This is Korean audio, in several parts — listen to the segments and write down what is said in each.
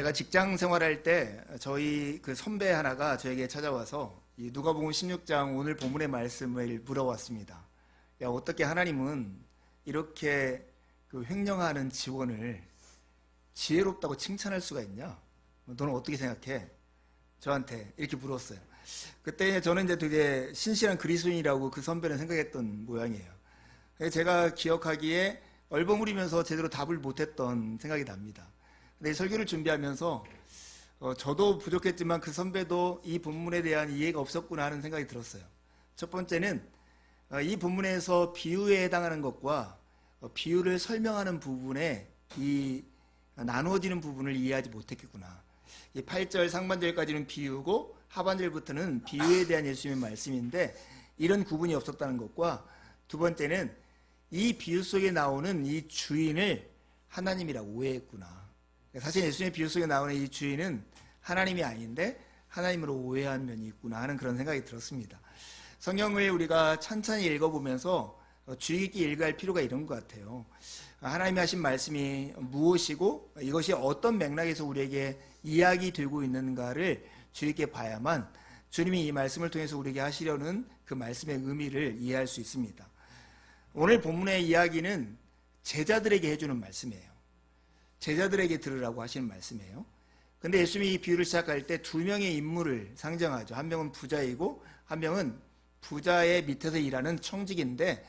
제가 직장 생활할 때 저희 그 선배 하나가 저에게 찾아와서 이 누가복음 16장 오늘 본문의 말씀을 물어왔습니다. 야, 어떻게 하나님은 이렇게 그 횡령하는 직원을 지혜롭다고 칭찬할 수가 있냐? 너는 어떻게 생각해? 저한테 이렇게 물었어요. 그때 저는 이제 되게 신실한 그리스도인이라고 그 선배는 생각했던 모양이에요. 제가 기억하기에 얼버무리면서 제대로 답을 못했던 생각이 납니다. 근데 설교를 준비하면서 저도 부족했지만 그 선배도 이 본문에 대한 이해가 없었구나 하는 생각이 들었어요. 첫 번째는 이 본문에서 비유에 해당하는 것과 비유를 설명하는 부분에 이 나누어지는 부분을 이해하지 못했겠구나. 이 8절 상반절까지는 비유고 하반절부터는 비유에 대한 예수님의 말씀인데 이런 구분이 없었다는 것과 두 번째는 이 비유 속에 나오는 이 주인을 하나님이라고 오해했구나. 사실 예수님의 비유 속에 나오는 이 주인은 하나님이 아닌데 하나님으로 오해한 면이 있구나 하는 그런 생각이 들었습니다. 성경을 우리가 천천히 읽어보면서 주의 깊게 읽어야 할 필요가 있는 것 같아요. 하나님이 하신 말씀이 무엇이고 이것이 어떤 맥락에서 우리에게 이야기되고 있는가를 주의 깊게 봐야만 주님이 이 말씀을 통해서 우리에게 하시려는 그 말씀의 의미를 이해할 수 있습니다. 오늘 본문의 이야기는 제자들에게 해주는 말씀이에요. 제자들에게 들으라고 하시는 말씀이에요. 근데 예수님이 이 비유를 시작할 때 두 명의 인물을 상정하죠. 한 명은 부자이고 한 명은 부자의 밑에서 일하는 청직인데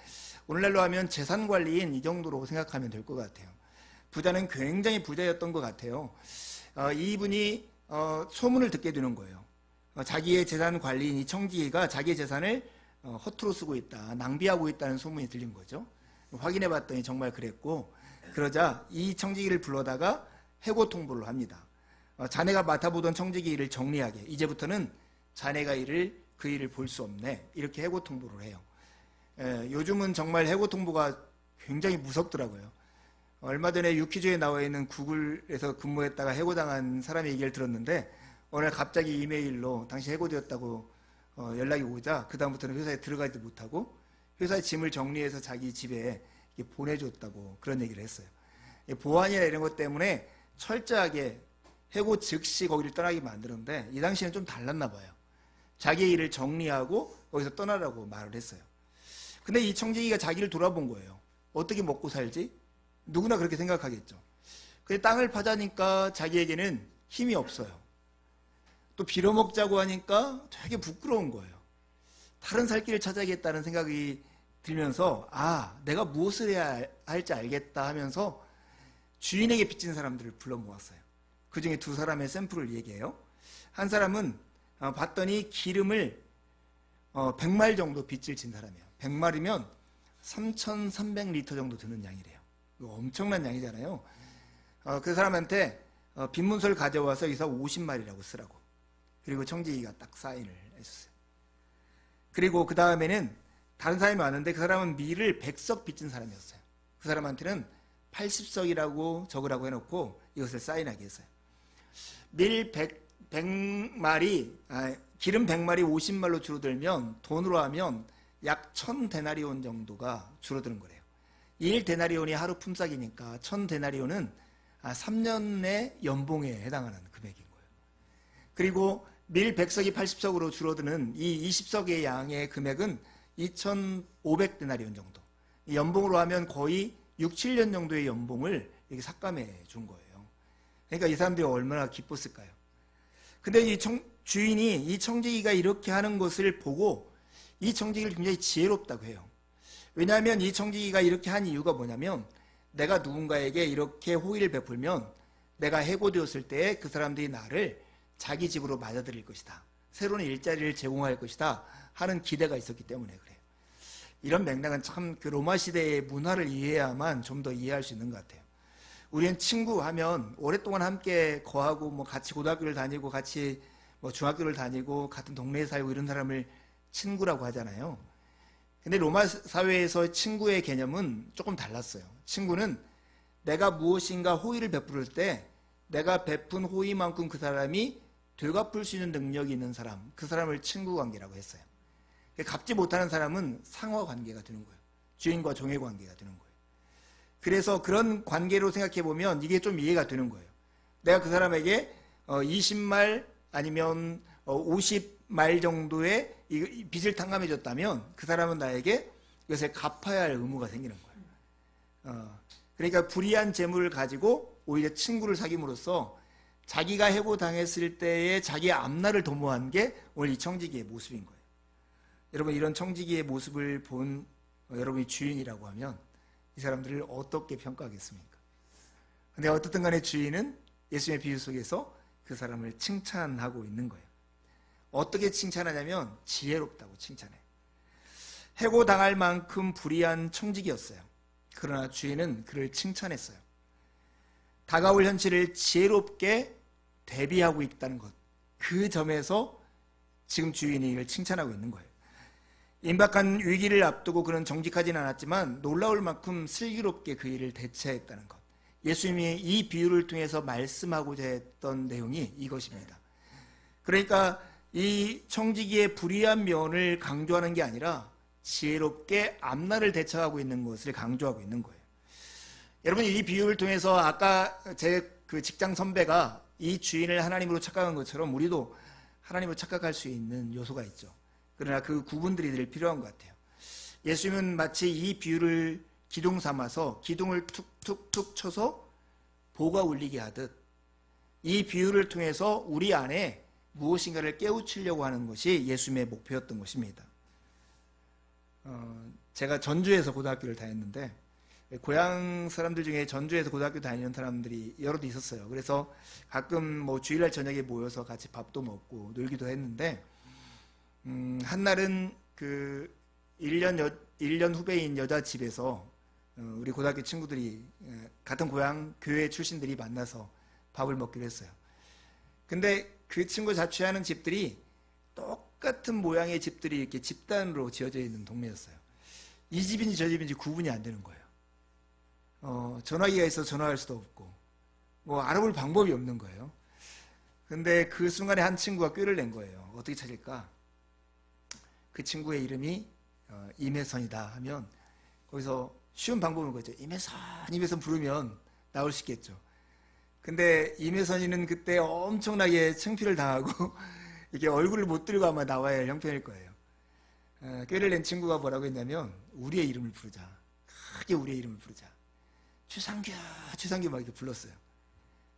오늘날로 하면 재산관리인 이 정도로 생각하면 될 것 같아요. 부자는 굉장히 부자였던 것 같아요. 이분이 소문을 듣게 되는 거예요. 자기의 재산 관리인 이 청지기가 자기의 재산을 허투루 쓰고 있다, 낭비하고 있다는 소문이 들린 거죠. 확인해 봤더니 정말 그랬고 그러자 이 청지기를 불러다가 해고 통보를 합니다. 자네가 맡아보던 청지기 일을 정리하게, 이제부터는 자네가 그 일을 볼 수 없네, 이렇게 해고 통보를 해요. 요즘은 정말 해고 통보가 굉장히 무섭더라고요. 얼마 전에 유퀴즈에 나와 있는 구글에서 근무했다가 해고당한 사람의 얘기를 들었는데 오늘 갑자기 이메일로 당신 해고되었다고 연락이 오자 그 다음부터는 회사에 들어가지도 못하고 회사의 짐을 정리해서 자기 집에 보내줬다고 그런 얘기를 했어요. 보안이나 이런 것 때문에 철저하게 해고 즉시 거기를 떠나게 만드는데 이 당시에는 좀 달랐나 봐요. 자기의 일을 정리하고 거기서 떠나라고 말을 했어요. 근데 이 청지기가 자기를 돌아본 거예요. 어떻게 먹고 살지? 누구나 그렇게 생각하겠죠. 근데 땅을 파자니까 자기에게는 힘이 없어요. 또 빌어먹자고 하니까 되게 부끄러운 거예요. 다른 살 길을 찾아야겠다는 생각이 들면서 내가 무엇을 해야 할지 알겠다 하면서 주인에게 빚진 사람들을 불러 모았어요. 그 중에 두 사람의 샘플을 얘기해요. 한 사람은 봤더니 기름을 100마리 정도 빚을 진 사람이에요. 100마리면 3,300리터 정도 드는 양이래요. 이거 엄청난 양이잖아요. 그 사람한테 빈문서를 가져와서 여기서 50마리라고 쓰라고. 그리고 청지기가 딱 사인을 해줬어요. 그리고 그 다음에는 다른 사람이 왔는데 그 사람은 밀을 100석 빚진 사람이었어요. 그 사람한테는 80석이라고 적으라고 해놓고 이것을 사인하게 했어요. 밀 100마리, 기름 100마리 50말로 줄어들면 돈으로 하면 약 1000데나리온 정도가 줄어드는 거래요. 1데나리온이 하루 품삯이니까 1000데나리온은 3년의 연봉에 해당하는 금액인 거예요. 그리고 밀 100석이 80석으로 줄어드는 이 20석의 양의 금액은 2500데나리온 정도. 연봉으로 하면 거의 6, 7년 정도의 연봉을 이렇게 삭감해 준 거예요. 그러니까 이 사람들이 얼마나 기뻤을까요? 근데 이 주인이 이 청지기가 이렇게 하는 것을 보고 이 청지기를 굉장히 지혜롭다고 해요. 왜냐하면 이 청지기가 이렇게 한 이유가 뭐냐면 내가 누군가에게 이렇게 호의를 베풀면 내가 해고되었을 때 그 사람들이 나를 자기 집으로 맞아들일 것이다. 새로운 일자리를 제공할 것이다 하는 기대가 있었기 때문에 그래요. 이런 맥락은 참 그 로마 시대의 문화를 이해해야만 좀 더 이해할 수 있는 것 같아요. 우리는 친구 하면 오랫동안 함께 거하고 같이 고등학교를 다니고 같이 중학교를 다니고 같은 동네에 살고 이런 사람을 친구라고 하잖아요. 근데 로마 사회에서 친구의 개념은 조금 달랐어요. 친구는 내가 무엇인가 호의를 베풀을 때 내가 베푼 호의만큼 그 사람이 되갚을 수 있는 능력이 있는 사람, 그 사람을 친구 관계라고 했어요. 갚지 못하는 사람은 상호 관계가 되는 거예요. 주인과 종의 관계가 되는 거예요. 그래서 그런 관계로 생각해 보면 이게 좀 이해가 되는 거예요. 내가 그 사람에게 20말 아니면 50말 정도의 이 빚을 탕감해 줬다면 그 사람은 나에게 이것을 갚아야 할 의무가 생기는 거예요. 그러니까 불이한 재물을 가지고 오히려 친구를 사귐으로써 자기가 해고당했을 때의 자기의 앞날을 도모한 게 오늘 이 청지기의 모습인 거예요. 여러분, 이런 청지기의 모습을 본 여러분이 주인이라고 하면 이 사람들을 어떻게 평가하겠습니까? 근데 어떻든 간에 주인은 예수님의 비유 속에서 그 사람을 칭찬하고 있는 거예요. 어떻게 칭찬하냐면 지혜롭다고 칭찬해. 해고당할 만큼 불의한 청지기였어요. 그러나 주인은 그를 칭찬했어요. 다가올 현실을 지혜롭게 대비하고 있다는 것, 그 점에서 지금 주인이 이를 칭찬하고 있는 거예요. 임박한 위기를 앞두고 그는 정직하지는 않았지만 놀라울 만큼 슬기롭게 그 일을 대처했다는 것, 예수님이 이 비유를 통해서 말씀하고자 했던 내용이 이것입니다. 그러니까 이 청지기의 불의한 면을 강조하는 게 아니라 지혜롭게 앞날을 대처하고 있는 것을 강조하고 있는 거예요. 여러분, 이 비유를 통해서 아까 제 그 직장 선배가 이 주인을 하나님으로 착각한 것처럼 우리도 하나님으로 착각할 수 있는 요소가 있죠. 그러나 그 구분들이 늘 필요한 것 같아요. 예수님은 마치 이 비유를 기둥 삼아서 기둥을 툭툭툭 쳐서 보가 울리게 하듯 이 비유를 통해서 우리 안에 무엇인가를 깨우치려고 하는 것이 예수님의 목표였던 것입니다. 제가 전주에서 고등학교를 다녔는데 고향 사람들 중에 전주에서 고등학교 다니는 사람들이 여럿 있었어요. 그래서 가끔 뭐 주일날 저녁에 모여서 같이 밥도 먹고 놀기도 했는데 한날은 그 1년 후배인 여자 집에서 우리 고등학교 친구들이 같은 고향 교회 출신들이 만나서 밥을 먹기로 했어요. 근데 그 친구 자취하는 집들이 똑같은 모양의 집들이 이렇게 집단으로 지어져 있는 동네였어요. 이 집인지 저 집인지 구분이 안 되는 거예요. 전화기가 있어서 전화할 수도 없고 뭐 알아볼 방법이 없는 거예요. 근데 그 순간에 한 친구가 꾀를 낸 거예요. 어떻게 찾을까? 그 친구의 이름이 임혜선이다 하면 거기서 쉬운 방법은 거죠. 임혜선 부르면 나올 수 있겠죠. 근데 임혜선이는 그때 엄청나게 창피를 당하고 이렇게 얼굴을 못 들고 아마 나와야 할 형편일 거예요. 꾀를 낸 친구가 뭐라고 했냐면 우리의 이름을 부르자. 크게 우리의 이름을 부르자. 주상규 막 이렇게 불렀어요.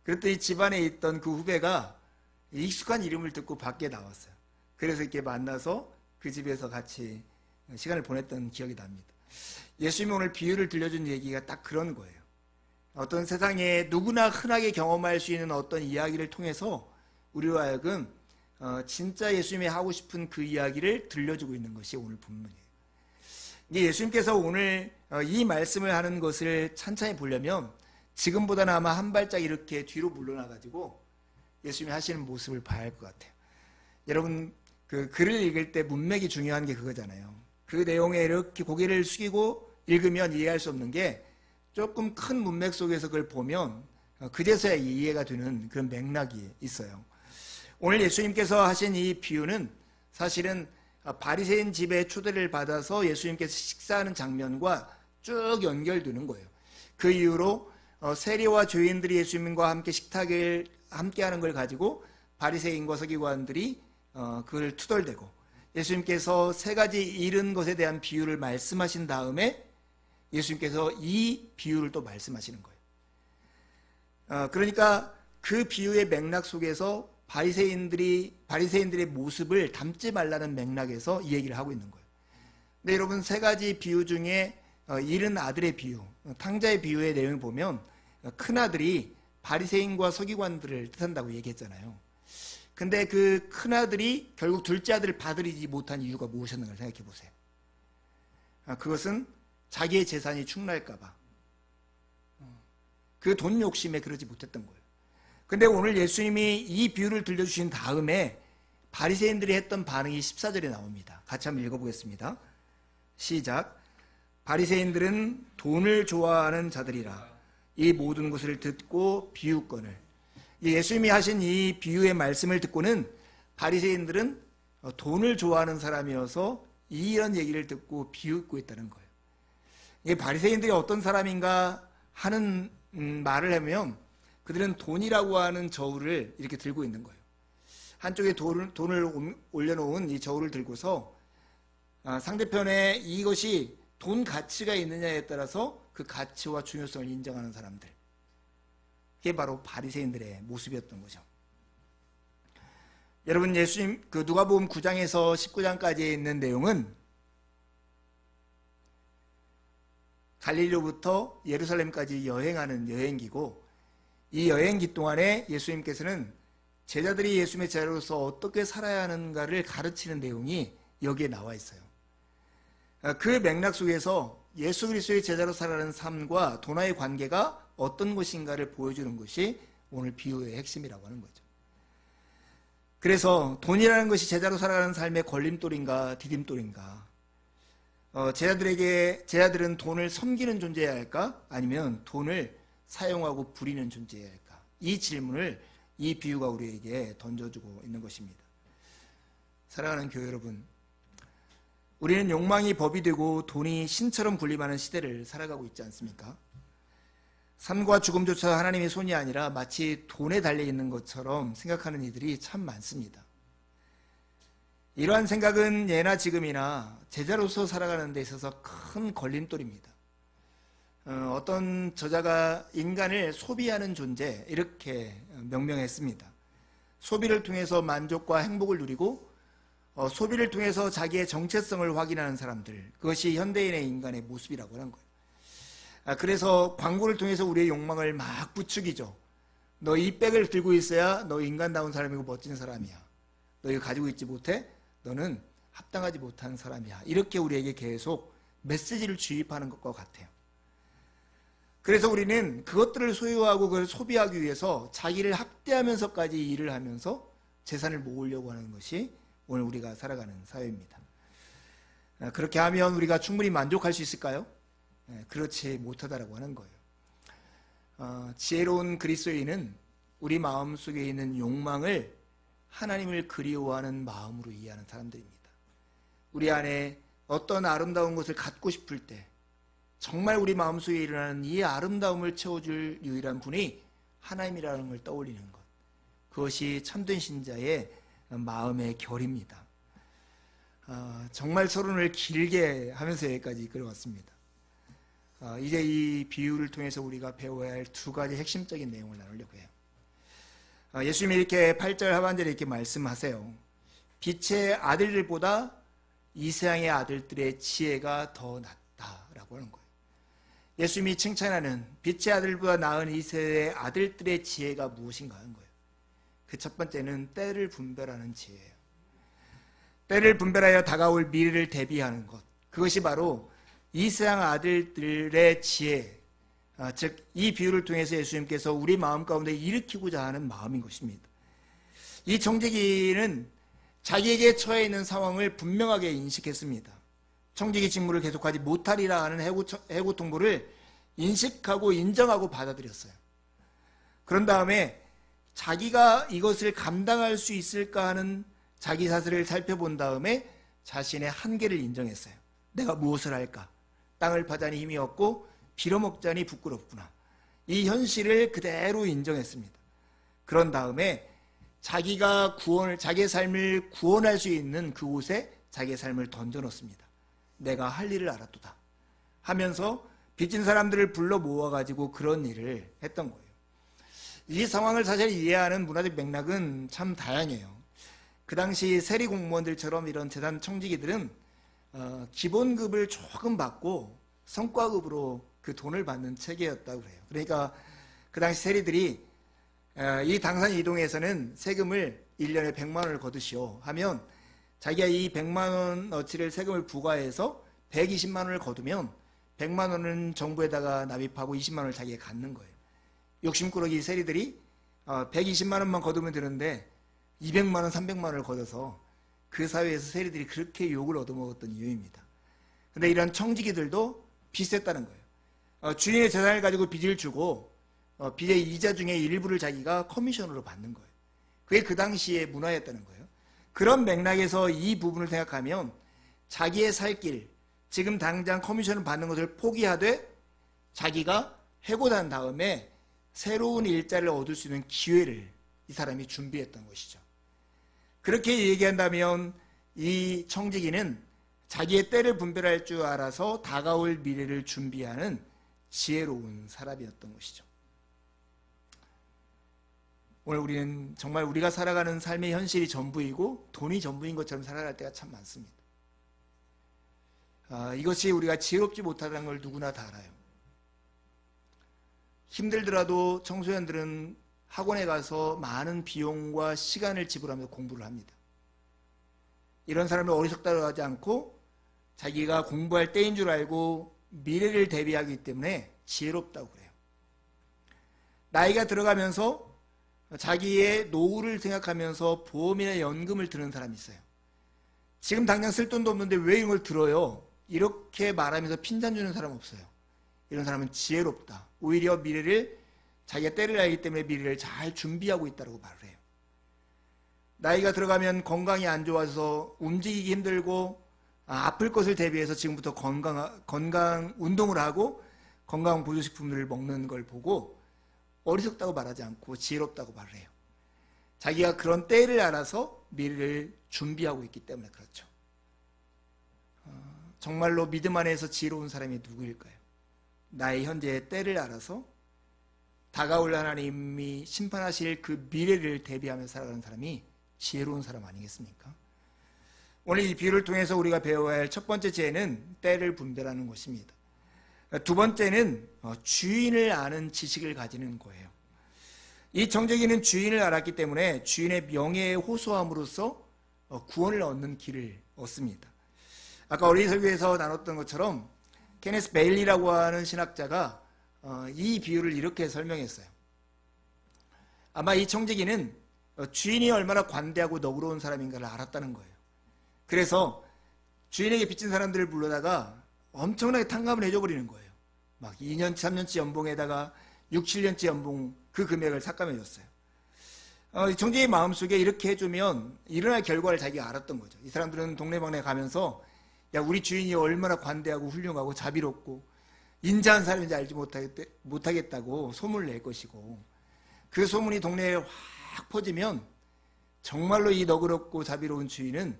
그랬더니 집안에 있던 그 후배가 익숙한 이름을 듣고 밖에 나왔어요. 그래서 이렇게 만나서 그 집에서 같이 시간을 보냈던 기억이 납니다. 예수님이 오늘 비유를 들려준 얘기가 딱 그런 거예요. 어떤 세상에 누구나 흔하게 경험할 수 있는 어떤 이야기를 통해서 우리로 하여금 진짜 예수님이 하고 싶은 그 이야기를 들려주고 있는 것이 오늘 본문이에요. 이제 예수님께서 오늘 이 말씀을 하는 것을 찬찬히 보려면 지금보다는 아마 한 발짝 이렇게 뒤로 물러나가지고 예수님이 하시는 모습을 봐야 할 것 같아요. 여러분, 그 글을 읽을 때 문맥이 중요한 게 그거잖아요. 그 내용에 이렇게 고개를 숙이고 읽으면 이해할 수 없는 게 조금 큰 문맥 속에서 그걸 보면 그제서야 이해가 되는 그런 맥락이 있어요. 오늘 예수님께서 하신 이 비유는 사실은 바리새인 집에 초대를 받아서 예수님께서 식사하는 장면과 쭉 연결되는 거예요. 그 이후로 세리와 죄인들이 예수님과 함께 식탁을 함께하는 걸 가지고 바리새인과 서기관들이 그걸 투덜대고 예수님께서 세 가지 잃은 것에 대한 비유를 말씀하신 다음에 예수님께서 이 비유를 또 말씀하시는 거예요. 그러니까 그 비유의 맥락 속에서 바리새인들의 모습을 담지 말라는 맥락에서 이 얘기를 하고 있는 거예요. 근데 여러분, 세 가지 비유 중에 잃은 아들의 비유, 탕자의 비유의 내용을 보면 큰 아들이 바리새인과 서기관들을 뜻한다고 얘기했잖아요. 근데 그 큰 아들이 결국 둘째 아들을 받아들이지 못한 이유가 무엇이었는가 생각해 보세요. 그것은 자기의 재산이 축날까 봐. 그 돈 욕심에 그러지 못했던 거예요. 근데 오늘 예수님이 이 비유를 들려주신 다음에 바리새인들이 했던 반응이 14절에 나옵니다. 같이 한번 읽어보겠습니다. 시작. 바리새인들은 돈을 좋아하는 자들이라 이 모든 것을 듣고 비유권을. 예수님이 하신 이 비유의 말씀을 듣고는 바리새인들은 돈을 좋아하는 사람이어서 이런 얘기를 듣고 비웃고 있다는 거예요. 이 바리새인들이 어떤 사람인가 하는 말을 하면 그들은 돈이라고 하는 저울을 이렇게 들고 있는 거예요. 한쪽에 돈을 올려놓은 이 저울을 들고서 상대편에 이것이 돈 가치가 있느냐에 따라서 그 가치와 중요성을 인정하는 사람들. 그게 바로 바리새인들의 모습이었던 거죠. 여러분, 예수님 그 누가복음 9장에서 19장까지에 있는 내용은 갈릴리로부터 예루살렘까지 여행하는 여행기고, 이 여행기 동안에 예수님께서는 제자들이 예수님의 제자로서 어떻게 살아야 하는가를 가르치는 내용이 여기에 나와 있어요. 그 맥락 속에서 예수 그리스도의 제자로 살아가는 삶과 돈과의 관계가 어떤 것인가를 보여주는 것이 오늘 비유의 핵심이라고 하는 거죠. 그래서 돈이라는 것이 제자로 살아가는 삶의 걸림돌인가 디딤돌인가, 제자들은 돈을 섬기는 존재여야 할까, 아니면 돈을 사용하고 부리는 존재여야 할까, 이 질문을 이 비유가 우리에게 던져주고 있는 것입니다. 사랑하는 교회 여러분, 우리는 욕망이 법이 되고 돈이 신처럼 군림하는 시대를 살아가고 있지 않습니까? 삶과 죽음조차 하나님의 손이 아니라 마치 돈에 달려있는 것처럼 생각하는 이들이 참 많습니다. 이러한 생각은 예나 지금이나 제자로서 살아가는 데 있어서 큰 걸림돌입니다. 어떤 저자가 인간을 소비하는 존재, 이렇게 명명했습니다. 소비를 통해서 만족과 행복을 누리고 소비를 통해서 자기의 정체성을 확인하는 사람들, 그것이 현대인의 인간의 모습이라고 하는 거예요. 그래서 광고를 통해서 우리의 욕망을 막 부추기죠. 너 이 백을 들고 있어야 너 인간다운 사람이고 멋진 사람이야. 너 이거 가지고 있지 못해? 너는 합당하지 못한 사람이야. 이렇게 우리에게 계속 메시지를 주입하는 것과 같아요. 그래서 우리는 그것들을 소유하고 그걸 소비하기 위해서 자기를 학대하면서까지 일을 하면서 재산을 모으려고 하는 것이 오늘 우리가 살아가는 사회입니다. 그렇게 하면 우리가 충분히 만족할 수 있을까요? 그렇지 못하다라고 하는 거예요. 지혜로운 그리스도인은 우리 마음속에 있는 욕망을 하나님을 그리워하는 마음으로 이해하는 사람들입니다. 우리 안에 어떤 아름다운 것을 갖고 싶을 때 정말 우리 마음속에 일어나는 이 아름다움을 채워줄 유일한 분이 하나님이라는 걸 떠올리는 것, 그것이 참된 신자의 마음의 결입니다. 정말 서론을 길게 하면서 여기까지 이끌어왔습니다. 이제 이 비유를 통해서 우리가 배워야 할 두 가지 핵심적인 내용을 나누려고 해요. 예수님이 이렇게 8절 하반절에 이렇게 말씀하세요. 빛의 아들들보다 이 세상의 아들들의 지혜가 더 낫다라고 하는 거예요. 예수님이 칭찬하는 빛의 아들보다 나은 이 세대의 아들들의 지혜가 무엇인가 하는 거예요. 그 첫 번째는 때를 분별하는 지혜예요. 때를 분별하여 다가올 미래를 대비하는 것, 그것이 바로 이 세상 아들들의 지혜, 즉 이 비유를 통해서 예수님께서 우리 마음 가운데 일으키고자 하는 마음인 것입니다. 이 청지기는 자기에게 처해 있는 상황을 분명하게 인식했습니다. 청지기 직무를 계속하지 못하리라 하는 해고 통보를 인식하고 인정하고 받아들였어요. 그런 다음에 자기가 이것을 감당할 수 있을까 하는 자기 자세를 살펴본 다음에 자신의 한계를 인정했어요. 내가 무엇을 할까? 땅을 파자니 힘이 없고 빌어먹자니 부끄럽구나. 이 현실을 그대로 인정했습니다. 그런 다음에 자기의 삶을 구원할 수 있는 그곳에 자기의 삶을 던져놓습니다. 내가 할 일을 알았도다 하면서 빚진 사람들을 불러 모아가지고 그런 일을 했던 거예요. 이 상황을 사실 이해하는 문화적 맥락은 참 다양해요. 그 당시 세리 공무원들처럼 이런 재단 청지기들은 기본급을 조금 받고 성과급으로 그 돈을 받는 체계였다고 그래요. 그러니까 그 당시 세리들이 이 당산 이동에서는 세금을 1년에 100만 원을 거두시오 하면 자기가 이 100만 원어치를 세금을 부과해서 120만 원을 거두면 100만 원은 정부에다가 납입하고 20만 원을 자기가 갖는 거예요. 욕심꾸러기 세리들이 120만 원만 거두면 되는데 200만 원, 300만 원을 거둬서 그 사회에서 세리들이 그렇게 욕을 얻어먹었던 이유입니다. 근데 이런 청지기들도 비슷했다는 거예요. 주인의 재산을 가지고 빚을 주고 빚의 이자 중에 일부를 자기가 커미션으로 받는 거예요. 그게 그 당시의 문화였다는 거예요. 그런 맥락에서 이 부분을 생각하면 자기의 살 길, 지금 당장 커미션을 받는 것을 포기하되 자기가 해고난 다음에 새로운 일자리를 얻을 수 있는 기회를 이 사람이 준비했던 것이죠. 그렇게 얘기한다면 이 청지기는 자기의 때를 분별할 줄 알아서 다가올 미래를 준비하는 지혜로운 사람이었던 것이죠. 오늘 우리는 정말 우리가 살아가는 삶의 현실이 전부이고 돈이 전부인 것처럼 살아갈 때가 참 많습니다. 이것이 우리가 지혜롭지 못하다는 걸 누구나 다 알아요. 힘들더라도 청소년들은 학원에 가서 많은 비용과 시간을 지불하면서 공부를 합니다. 이런 사람을 어리석다고 하지 않고 자기가 공부할 때인 줄 알고 미래를 대비하기 때문에 지혜롭다고 그래요. 나이가 들어가면서 자기의 노후를 생각하면서 보험이나 연금을 드는 사람이 있어요. 지금 당장 쓸 돈도 없는데 왜 이런 걸 들어요? 이렇게 말하면서 핀잔 주는 사람 없어요. 이런 사람은 지혜롭다. 오히려 미래를 자기가 때를 알기 때문에 미래를 잘 준비하고 있다고 말을 해요. 나이가 들어가면 건강이 안 좋아서 움직이기 힘들고 아플 것을 대비해서 지금부터 건강 운동을 하고 건강 보조식품들을 먹는 걸 보고 어리석다고 말하지 않고 지혜롭다고 말을 해요. 자기가 그런 때를 알아서 미래를 준비하고 있기 때문에 그렇죠. 정말로 믿음 안에서 지혜로운 사람이 누구일까요? 나의 현재의 때를 알아서 다가올 하나님이 심판하실 그 미래를 대비하며 살아가는 사람이 지혜로운 사람 아니겠습니까? 오늘 이 비유를 통해서 우리가 배워야 할 첫 번째 지혜는 때를 분별하는 것입니다. 두 번째는 주인을 아는 지식을 가지는 거예요. 이 청지기는 주인을 알았기 때문에 주인의 명예에 호소함으로써 구원을 얻는 길을 얻습니다. 아까 어린이 설교에서 나눴던 것처럼 케네스 베일리라고 하는 신학자가 이 비유를 이렇게 설명했어요. 아마 이 청지기는 주인이 얼마나 관대하고 너그러운 사람인가를 알았다는 거예요. 그래서 주인에게 빚진 사람들을 불러다가 엄청나게 탕감을 해줘버리는 거예요. 막 2년, 3년치 연봉에다가 6, 7년치 연봉 그 금액을 삭감해줬어요. 청지기의 마음속에 이렇게 해주면 일어날 결과를 자기가 알았던 거죠. 이 사람들은 동네방네 가면서 야, 우리 주인이 얼마나 관대하고 훌륭하고 자비롭고 인자한 사람인지 알지 못하겠다고 소문을 낼 것이고, 그 소문이 동네에 확 퍼지면 정말로 이 너그럽고 자비로운 주인은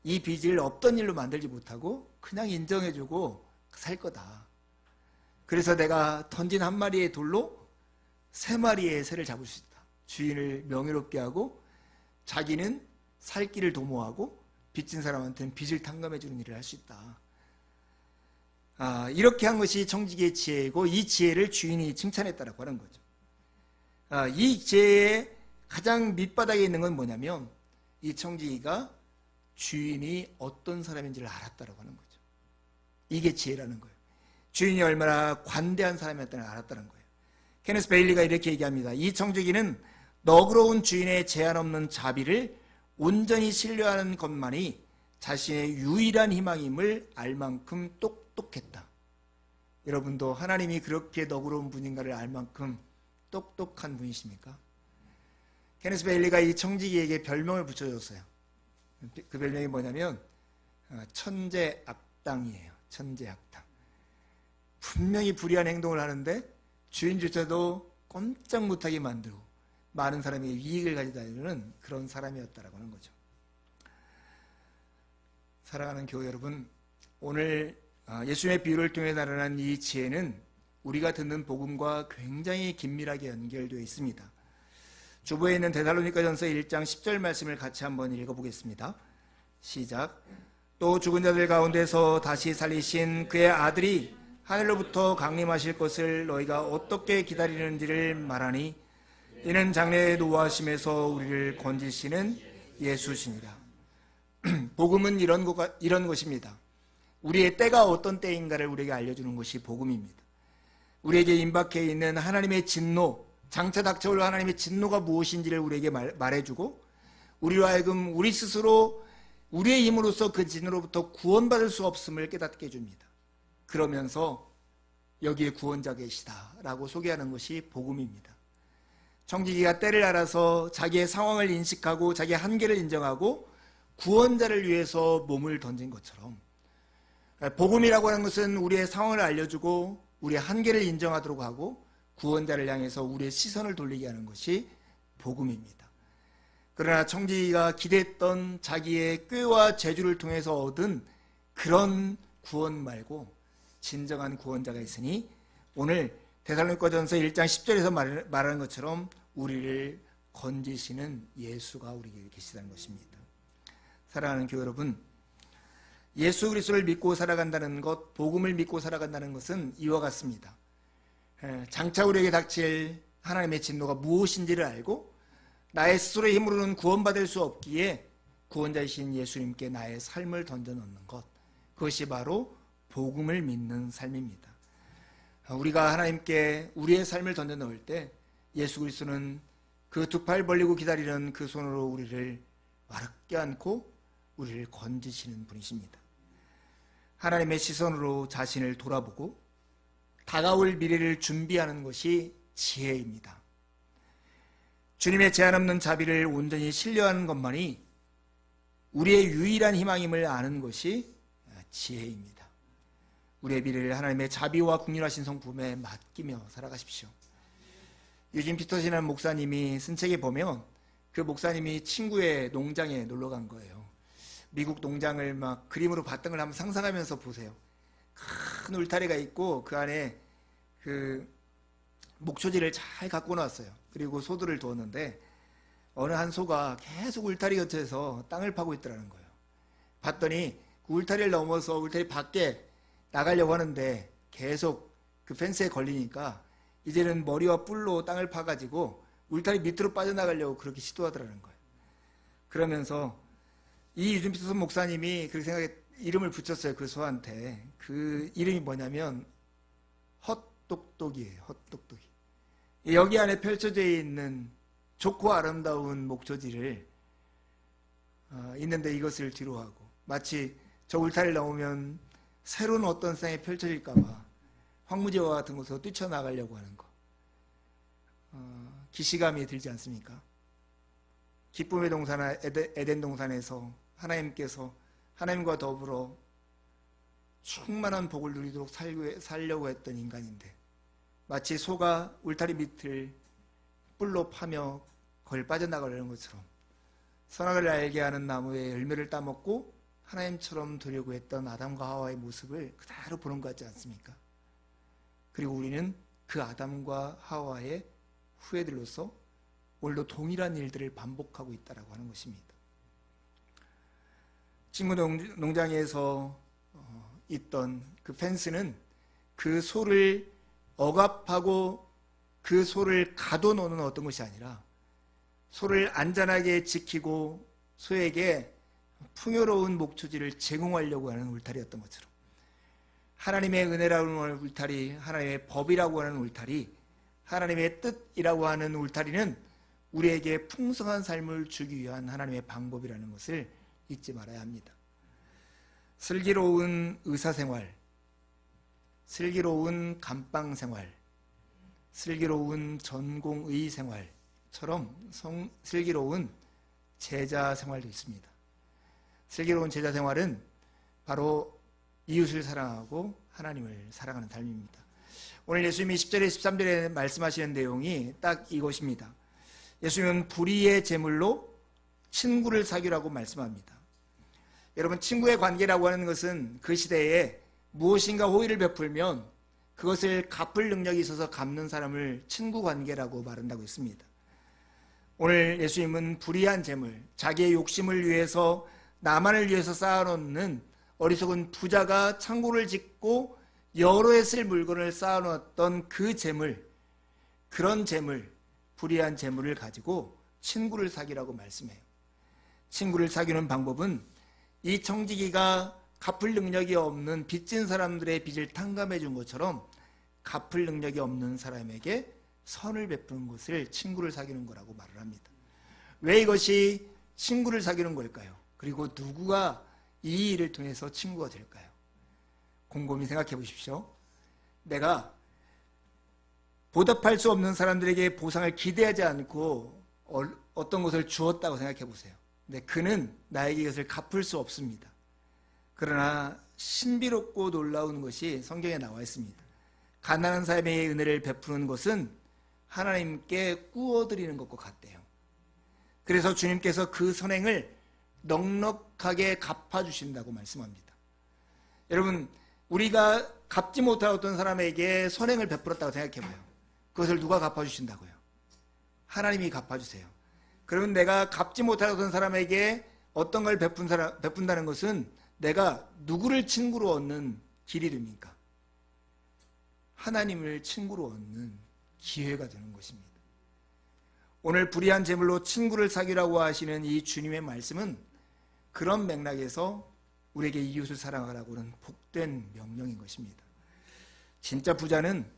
이 빚을 없던 일로 만들지 못하고 그냥 인정해주고 살 거다. 그래서 내가 던진 한 마리의 돌로 3마리의 새를 잡을 수 있다. 주인을 명예롭게 하고 자기는 살 길을 도모하고 빚진 사람한테는 빚을 탕감해주는 일을 할 수 있다. 이렇게 한 것이 청지기의 지혜이고, 이 지혜를 주인이 칭찬했다라고 하는 거죠. 이 지혜의 가장 밑바닥에 있는 건 뭐냐면, 이 청지기가 주인이 어떤 사람인지를 알았다라고 하는 거죠. 이게 지혜라는 거예요. 주인이 얼마나 관대한 사람이었다는 걸 알았다는 거예요. 케네스 베일리가 이렇게 얘기합니다. 이 청지기는 너그러운 주인의 제한 없는 자비를 온전히 신뢰하는 것만이 자신의 유일한 희망임을 알 만큼 똑똑했다. 여러분도 하나님이 그렇게 너그러운 분인가를 알 만큼 똑똑한 분이십니까? 케네스 베일리가 이 청지기에게 별명을 붙여줬어요. 그 별명이 뭐냐면 천재 악당이에요. 천재 악당. 분명히 불의한 행동을 하는데 주인조차도 꼼짝 못하게 만들고 많은 사람이 이익을 가져다 주는 그런 사람이었다라고 하는 거죠. 사랑하는 교회 여러분, 오늘 예수님의 비유를 통해 나타난 이 지혜는 우리가 듣는 복음과 굉장히 긴밀하게 연결되어 있습니다. 주보에 있는 데살로니가전서 1장 10절 말씀을 같이 한번 읽어보겠습니다. 시작. 또 죽은 자들 가운데서 다시 살리신 그의 아들이 하늘로부터 강림하실 것을 너희가 어떻게 기다리는지를 말하니, 이는 장래의 노하심에서 우리를 건지시는 예수시니라. 복음은 이런 것입니다. 우리의 때가 어떤 때인가를 우리에게 알려주는 것이 복음입니다. 우리에게 임박해 있는 하나님의 진노, 장차 닥쳐올 하나님의 진노가 무엇인지를 우리에게 말해주고, 우리로 하여금 우리 스스로 우리의 힘으로써 그 진노로부터 구원받을 수 없음을 깨닫게 해줍니다. 그러면서 여기에 구원자 계시다라고 소개하는 것이 복음입니다. 청지기가 때를 알아서 자기의 상황을 인식하고 자기의 한계를 인정하고 구원자를 위해서 몸을 던진 것처럼, 복음이라고 하는 것은 우리의 상황을 알려주고 우리의 한계를 인정하도록 하고 구원자를 향해서 우리의 시선을 돌리게 하는 것이 복음입니다. 그러나 청지기가 기대했던 자기의 꾀와 재주를 통해서 얻은 그런 구원 말고 진정한 구원자가 있으니 오늘 데살로니가전서 1장 10절에서 말하는 것처럼 우리를 건지시는 예수가 우리에게 계시다는 것입니다. 사랑하는 교회 여러분, 예수 그리스도를 믿고 살아간다는 것, 복음을 믿고 살아간다는 것은 이와 같습니다. 장차 우리에게 닥칠 하나님의 진노가 무엇인지를 알고 나의 스스로의 힘으로는 구원받을 수 없기에 구원자이신 예수님께 나의 삶을 던져놓는 것, 그것이 바로 복음을 믿는 삶입니다. 우리가 하나님께 우리의 삶을 던져놓을 때 예수 그리스도는 그 두 팔 벌리고 기다리는 그 손으로 우리를 와르게 안고 우리를 건지시는 분이십니다. 하나님의 시선으로 자신을 돌아보고 다가올 미래를 준비하는 것이 지혜입니다. 주님의 제한 없는 자비를 온전히 신뢰하는 것만이 우리의 유일한 희망임을 아는 것이 지혜입니다. 우리의 미래를 하나님의 자비와 국률하신 성품에 맡기며 살아가십시오. 유진 피터슨이라는 목사님이 쓴 책에 보면 그 목사님이 친구의 농장에 놀러 간 거예요. 미국 농장을 막 그림으로 봤던 걸 한번 상상하면서 보세요. 큰 울타리가 있고 그 안에 그 목초지를 잘 갖고 나왔어요. 그리고 소들을 두었는데 어느 한 소가 계속 울타리 근처에서 땅을 파고 있더라는 거예요. 봤더니 그 울타리를 넘어서 울타리 밖에 나가려고 하는데 계속 그 펜스에 걸리니까 이제는 머리와 뿔로 땅을 파가지고 울타리 밑으로 빠져나가려고 그렇게 시도하더라는 거예요. 그러면서 이 유진 피터슨 목사님이 그렇게 생각해 이름을 붙였어요. 그 소한테. 그 이름이 뭐냐면 헛똑똑이에요. 헛똑똑이. 여기 안에 펼쳐져 있는 좋고 아름다운 목초지를 있는데 이것을 뒤로하고 마치 저 울타리를 넘으면 새로운 어떤 세상이 펼쳐질까봐 황무지와 같은 곳으로 뛰쳐나가려고 하는 거. 기시감이 들지 않습니까? 기쁨의 동산 에덴 동산에서 하나님께서 하나님과 더불어 충만한 복을 누리도록 살려고 했던 인간인데 마치 소가 울타리 밑을 뿔로 파며 그걸 빠져나가려는 것처럼 선악을 알게 하는 나무의 열매를 따먹고 하나님처럼 되려고 했던 아담과 하와의 모습을 그대로 보는 것 같지 않습니까? 그리고 우리는 그 아담과 하와의 후예들로서 오늘도 동일한 일들을 반복하고 있다고 하는 것입니다. 친구 농장에서 있던 그 펜스는 그 소를 억압하고 그 소를 가둬놓는 어떤 것이 아니라 소를 안전하게 지키고 소에게 풍요로운 목초지를 제공하려고 하는 울타리였던 것처럼 하나님의 은혜라고 하는 울타리, 하나님의 법이라고 하는 울타리, 하나님의 뜻이라고 하는 울타리는 우리에게 풍성한 삶을 주기 위한 하나님의 방법이라는 것을 잊지 말아야 합니다. 슬기로운 의사생활, 슬기로운 감방생활, 슬기로운 전공의 생활처럼 슬기로운 제자생활도 있습니다. 슬기로운 제자생활은 바로 이웃을 사랑하고 하나님을 사랑하는 삶입니다. 오늘 예수님이 10절에 13절에 말씀하시는 내용이 딱 이것입니다. 예수님은 불의의 제물로 친구를 사귀라고 말씀합니다. 여러분, 친구의 관계라고 하는 것은 그 시대에 무엇인가 호의를 베풀면 그것을 갚을 능력이 있어서 갚는 사람을 친구 관계라고 말한다고 했습니다. 오늘 예수님은 불의한 재물, 자기의 욕심을 위해서 나만을 위해서 쌓아놓는 어리석은 부자가 창고를 짓고 여러 해 쓸 물건을 쌓아놓았던 그 재물, 그런 재물, 불의한 재물을 가지고 친구를 사귀라고 말씀해요. 친구를 사귀는 방법은 이 청지기가 갚을 능력이 없는 빚진 사람들의 빚을 탕감해 준 것처럼 갚을 능력이 없는 사람에게 선을 베푸는 것을 친구를 사귀는 거라고 말을 합니다. 왜 이것이 친구를 사귀는 걸까요? 그리고 누구가 이 일을 통해서 친구가 될까요? 곰곰이 생각해 보십시오. 내가 보답할 수 없는 사람들에게 보상을 기대하지 않고 어떤 것을 주었다고 생각해 보세요. 근데 그는 나에게 이것을 갚을 수 없습니다. 그러나 신비롭고 놀라운 것이 성경에 나와 있습니다. 가난한 사람에게 은혜를 베푸는 것은 하나님께 꾸어드리는 것과 같대요. 그래서 주님께서 그 선행을 넉넉하게 갚아주신다고 말씀합니다. 여러분, 우리가 갚지 못한 어떤 사람에게 선행을 베풀었다고 생각해봐요. 그것을 누가 갚아주신다고요? 하나님이 갚아주세요. 그러면 내가 갚지 못한 어떤 사람에게 어떤 걸 베푼다는 것은 내가 누구를 친구로 얻는 길이 됩니까? 하나님을 친구로 얻는 기회가 되는 것입니다. 오늘 불의한 재물로 친구를 사귀라고 하시는 이 주님의 말씀은 그런 맥락에서 우리에게 이웃을 사랑하라고는 복된 명령인 것입니다. 진짜 부자는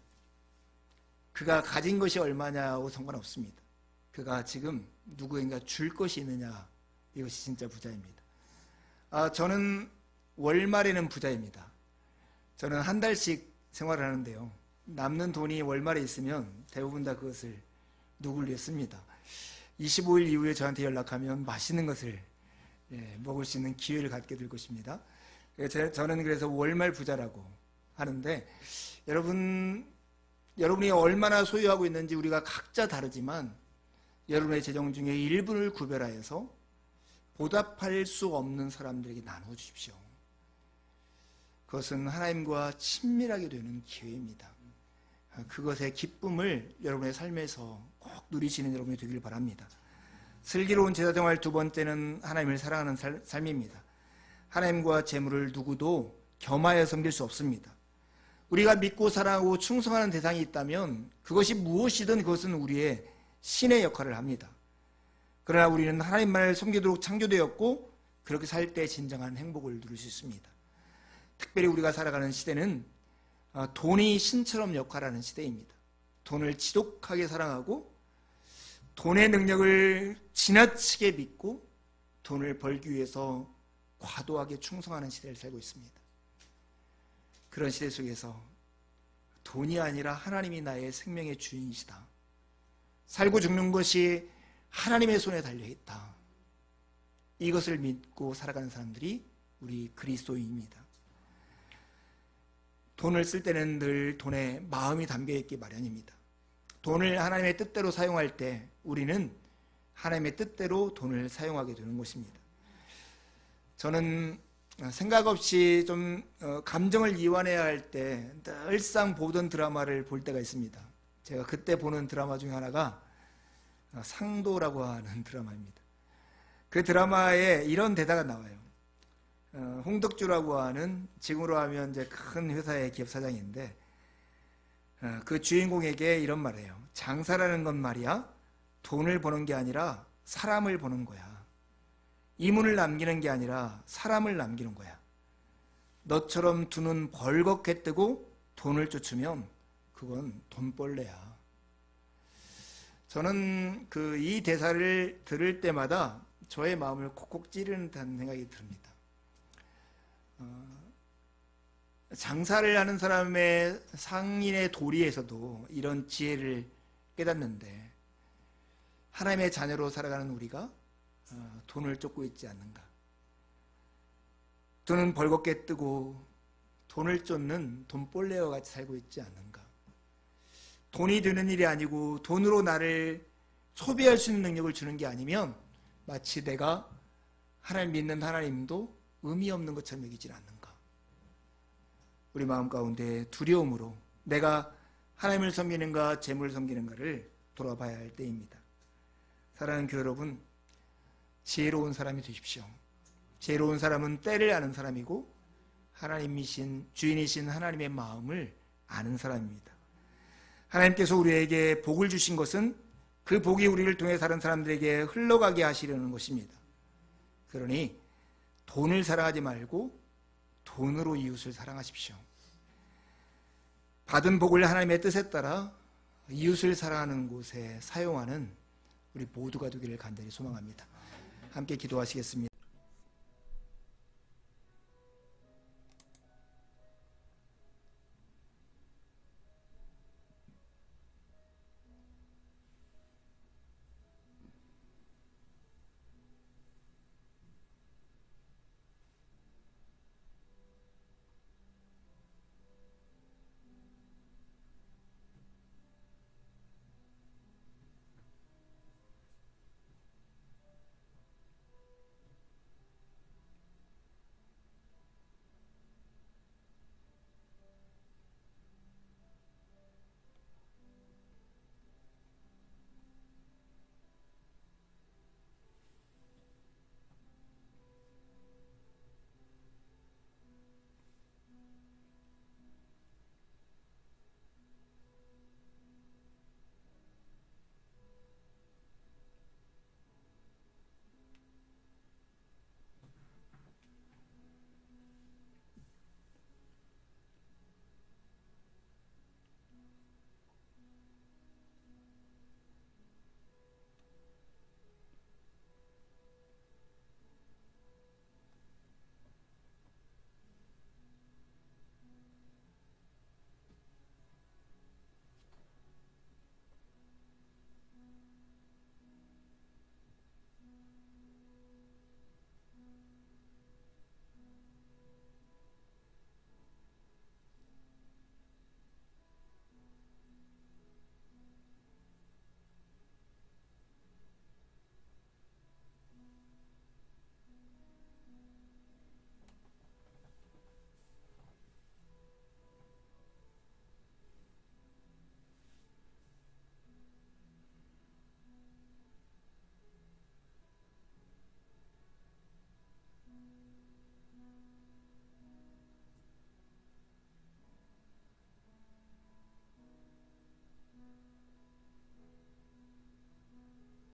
그가 가진 것이 얼마냐하고 상관없습니다. 그가 지금 누구에게 줄 것이 있느냐, 이것이 진짜 부자입니다. 저는 월말에는 부자입니다. 저는 한 달씩 생활을 하는데요, 남는 돈이 월말에 있으면 대부분 다 그것을 누굴 위해 씁니다. 25일 이후에 저한테 연락하면 맛있는 것을 먹을 수 있는 기회를 갖게 될 것입니다. 저는 그래서 월말 부자라고 하는데, 여러분이 얼마나 소유하고 있는지 우리가 각자 다르지만 여러분의 재정 중에 일부를 구별하여서 보답할 수 없는 사람들에게 나누어 주십시오. 그것은 하나님과 친밀하게 되는 기회입니다. 그것의 기쁨을 여러분의 삶에서 꼭 누리시는 여러분이 되길 바랍니다. 슬기로운 제사생활 두 번째는 하나님을 사랑하는 삶입니다. 하나님과 재물을 누구도 겸하여 섬길 수 없습니다. 우리가 믿고 사랑하고 충성하는 대상이 있다면 그것이 무엇이든 그것은 우리의 신의 역할을 합니다. 그러나 우리는 하나님만을 섬기도록 창조되었고 그렇게 살 때 진정한 행복을 누릴 수 있습니다. 특별히 우리가 살아가는 시대는 돈이 신처럼 역할하는 시대입니다. 돈을 지독하게 사랑하고 돈의 능력을 지나치게 믿고 돈을 벌기 위해서 과도하게 충성하는 시대를 살고 있습니다. 그런 시대 속에서 돈이 아니라 하나님이 나의 생명의 주인이시다, 살고 죽는 것이 하나님의 손에 달려있다, 이것을 믿고 살아가는 사람들이 우리 그리스도인입니다. 돈을 쓸 때는 늘 돈에 마음이 담겨있기 마련입니다. 돈을 하나님의 뜻대로 사용할 때 우리는 하나님의 뜻대로 돈을 사용하게 되는 것입니다. 저는 생각 없이 좀 감정을 이완해야 할 때 늘상 보던 드라마를 볼 때가 있습니다. 제가 그때 보는 드라마 중에 하나가 상도라고 하는 드라마입니다. 그 드라마에 이런 대사가 나와요. 홍덕주라고 하는, 지금으로 하면 이제 큰 회사의 기업 사장인데, 그 주인공에게 이런 말을 해요. 장사라는 건 말이야, 돈을 버는 게 아니라 사람을 버는 거야. 이문을 남기는 게 아니라 사람을 남기는 거야. 너처럼 두 눈 벌겋게 뜨고 돈을 쫓으면 그건 돈벌레야. 저는 이 대사를 들을 때마다 저의 마음을 콕콕 찌르는 듯한 생각이 듭니다. 장사를 하는 사람의 상인의 도리에서도 이런 지혜를 깨닫는데, 하나님의 자녀로 살아가는 우리가 돈을 쫓고 있지 않는가? 돈은 벌겋게 뜨고 돈을 쫓는 돈벌레와 같이 살고 있지 않는가? 돈이 되는 일이 아니고 돈으로 나를 소비할 수 있는 능력을 주는 게 아니면 마치 내가 하나님 믿는 하나님도 의미 없는 것처럼 여기질 않는가? 우리 마음 가운데 두려움으로 내가 하나님을 섬기는가 재물을 섬기는가를 돌아봐야 할 때입니다. 사랑하는 교회 여러분, 지혜로운 사람이 되십시오. 지혜로운 사람은 때를 아는 사람이고 하나님이신 주인이신 하나님의 마음을 아는 사람입니다. 하나님께서 우리에게 복을 주신 것은 그 복이 우리를 통해 다른 사람들에게 흘러가게 하시려는 것입니다. 그러니 돈을 사랑하지 말고 돈으로 이웃을 사랑하십시오. 받은 복을 하나님의 뜻에 따라 이웃을 사랑하는 곳에 사용하는 우리 모두가 되기를 간절히 소망합니다. 함께 기도하시겠습니다.